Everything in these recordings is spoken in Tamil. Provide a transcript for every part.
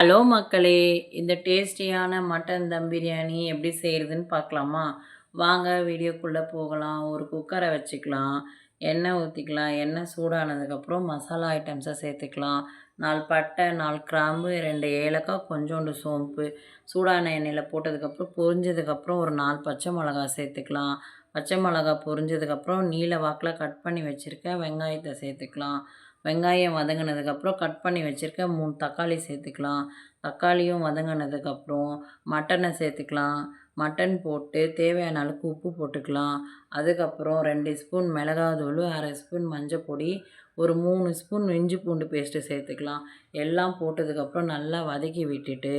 ஹலோ மக்களே! இந்த டேஸ்டியான மட்டன் தம் பிரியாணி எப்படி செய்கிறதுன்னு பார்க்கலாமா? வாங்க வீடியோக்குள்ளே போகலாம். ஒரு குக்கரை வச்சுக்கலாம். எண்ணெய் ஊற்றிக்கலாம். எண்ணெய் சூடானதுக்கப்புறம் மசாலா ஐட்டம்ஸை சேர்த்துக்கலாம். 4 பட்டை, 4 கிராம்பு, 2 ஏலக்காய், கொஞ்சோண்டு சோம்பு. சூடான எண்ணெயில் போட்டதுக்கப்புறம் பொரிஞ்சதுக்கப்புறம் ஒரு 4 பச்சை மிளகா சேர்த்துக்கலாம். பச்சை மிளகா பொரிஞ்சதுக்கப்புறம் நீல வாக்கில் கட் பண்ணி வச்சுருக்க வெங்காயத்தை சேர்த்துக்கலாம். வெங்காயம் வதங்கினதுக்கப்புறம் கட் பண்ணி வச்சுருக்க 3 தக்காளி சேர்த்துக்கலாம். தக்காளியும் வதங்கினதுக்கப்புறம் மட்டனை சேர்த்துக்கலாம். மட்டன் போட்டு தேவையான அளவுக்கு உப்பு போட்டுக்கலாம். அதுக்கப்புறம் 2 ஸ்பூன் மிளகாத்தூள், 1/2 ஸ்பூன் மஞ்சள் பொடி, ஒரு 3 ஸ்பூன் இஞ்சி பூண்டு பேஸ்ட்டு சேர்த்துக்கலாம். எல்லாம் போட்டதுக்கப்புறம் நல்லா வதக்கி விட்டுட்டு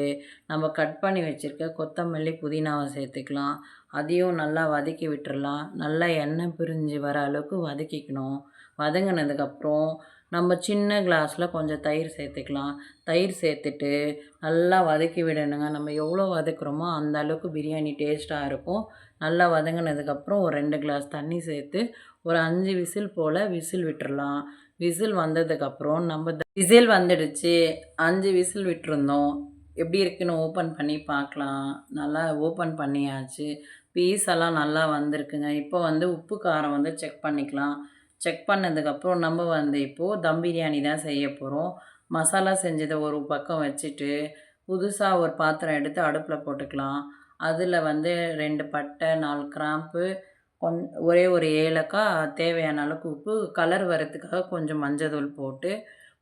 நம்ம கட் பண்ணி வச்சுருக்க கொத்தமல்லி, புதினாவை சேர்த்துக்கலாம். அதையும் நல்லா வதக்கி விட்டுறலாம். நல்லா எண்ணெய் பிரிஞ்சு வர அளவுக்கு வதக்கிக்கணும். வதங்கினதுக்கப்புறம் நம்ம சின்ன கிளாஸில் கொஞ்சம் தயிர் சேர்த்துக்கலாம். தயிர் சேர்த்துட்டு நல்லா வதக்கி விடணுங்க. நம்ம எவ்வளோ வதக்குறோமோ அந்த அளவுக்கு பிரியாணி டேஸ்ட்டாக இருக்கும். நல்லா வதங்கினதுக்கப்புறம் ஒரு 2 கிளாஸ் தண்ணி சேர்த்து ஒரு 5 விசில் போல் விசில் விட்டுறலாம். விசில் வந்ததுக்கப்புறம் விசில் வந்துடுச்சு. 5 விசில் விட்டுருந்தோம். எப்படி இருக்குன்னு ஓப்பன் பண்ணி பார்க்கலாம். நல்லா ஓப்பன் பண்ணியாச்சு. பீஸ் எல்லாம் நல்லா வந்திருக்குங்க. இப்போ உப்பு காரம் செக் பண்ணிக்கலாம். செக் பண்ணதுக்கப்புறம் நம்ம இப்போது தம் பிரியாணி தான் செய்ய போகிறோம். மசாலா செஞ்சதை ஒரு பக்கம் வச்சுட்டு புதுசாக ஒரு பாத்திரம் எடுத்து அடுப்பில் போட்டுக்கலாம். அதில் 2 பட்டை, 4 கிராம்பு, ஒரே ஒரு ஏலக்காய், தேவையான அளவுக்கு உப்பு, கலர் வரத்துக்காக கொஞ்சம் மஞ்சள் போட்டு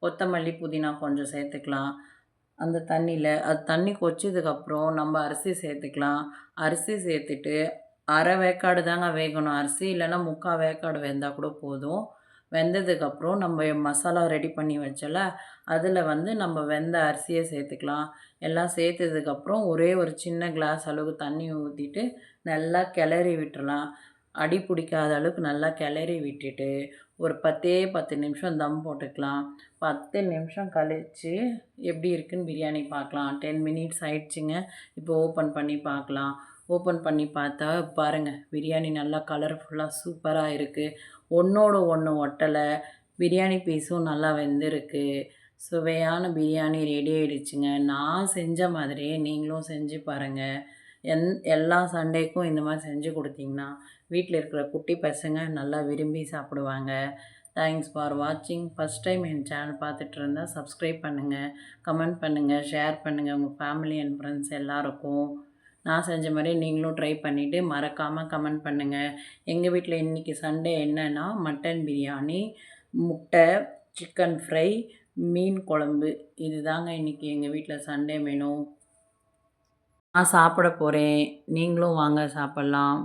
கொத்தமல்லி, புதினா கொஞ்சம் சேர்த்துக்கலாம். அந்த தண்ணியில் அது தண்ணி கொதிச்சதுக்கப்புறம் நம்ம அரிசி சேர்த்துக்கலாம். அரிசி சேர்த்துட்டு அரை வேக்காடு தாங்க வேகணும் அரிசி, இல்லைன்னா 3/4 வேக்காடு வெந்தால் கூட போதும். வெந்ததுக்கப்புறம் நம்ம மசாலா ரெடி பண்ணி வச்சல அதில் நம்ம வெந்த அரிசியை சேர்த்துக்கலாம். எல்லாம் சேர்த்ததுக்கப்புறம் ஒரே ஒரு சின்ன கிளாஸ் அளவுக்கு தண்ணி ஊற்றிட்டு நல்லா கிளறி விட்டுறலாம். அடி பிடிக்காத அளவுக்கு நல்லா கிளறி விட்டுட்டு ஒரு 10 நிமிஷம் தம் போட்டுக்கலாம். 10 நிமிஷம் கழித்து எப்படி இருக்குன்னு பிரியாணி பார்க்கலாம். 10 மினிட்ஸ் ஆயிடுச்சுங்க. இப்போ ஓப்பன் பண்ணி பார்க்கலாம். ஓப்பன் பண்ணி பார்த்தா பாருங்கள், பிரியாணி நல்லா கலர்ஃபுல்லாக சூப்பராக இருக்குது. ஒன்றோடு ஒன்று ஒட்டலை. பிரியாணி பீஸும் நல்லா வெந்திருக்கு. சுவையான பிரியாணி ரெடி ஆகிடுச்சுங்க. நான் செஞ்ச மாதிரியே நீங்களும் செஞ்சு பாருங்கள். எல்லா சண்டேக்கும் இந்த மாதிரி செஞ்சு கொடுத்தீங்கன்னா வீட்டில் இருக்கிற குட்டி பசங்க நல்லா விரும்பி சாப்பிடுவாங்க. தேங்க்ஸ் ஃபார் வாட்சிங். ஃபஸ்ட் டைம் என் சேனல் பார்த்துட்டு இருந்தால் சப்ஸ்கிரைப் பண்ணுங்கள், கமெண்ட் பண்ணுங்கள், ஷேர் பண்ணுங்கள் உங்கள் ஃபேமிலி அண்ட் ஃப்ரெண்ட்ஸ் எல்லாருக்கும். நான் செஞ்ச மாதிரி நீங்களும் ட்ரை பண்ணிவிட்டு மறக்காமல் கமெண்ட் பண்ணுங்கள். எங்கள் வீட்டில் இன்றைக்கி சண்டே என்னென்னா மட்டன் பிரியாணி, முட்டை, சிக்கன் ஃப்ரை, மீன் குழம்பு. இது தாங்க இன்றைக்கி எங்கள் வீட்டில் சண்டே மெனு. நான் சாப்பிட போகிறேன். நீங்களும் வாங்க சாப்பிட்லாம்.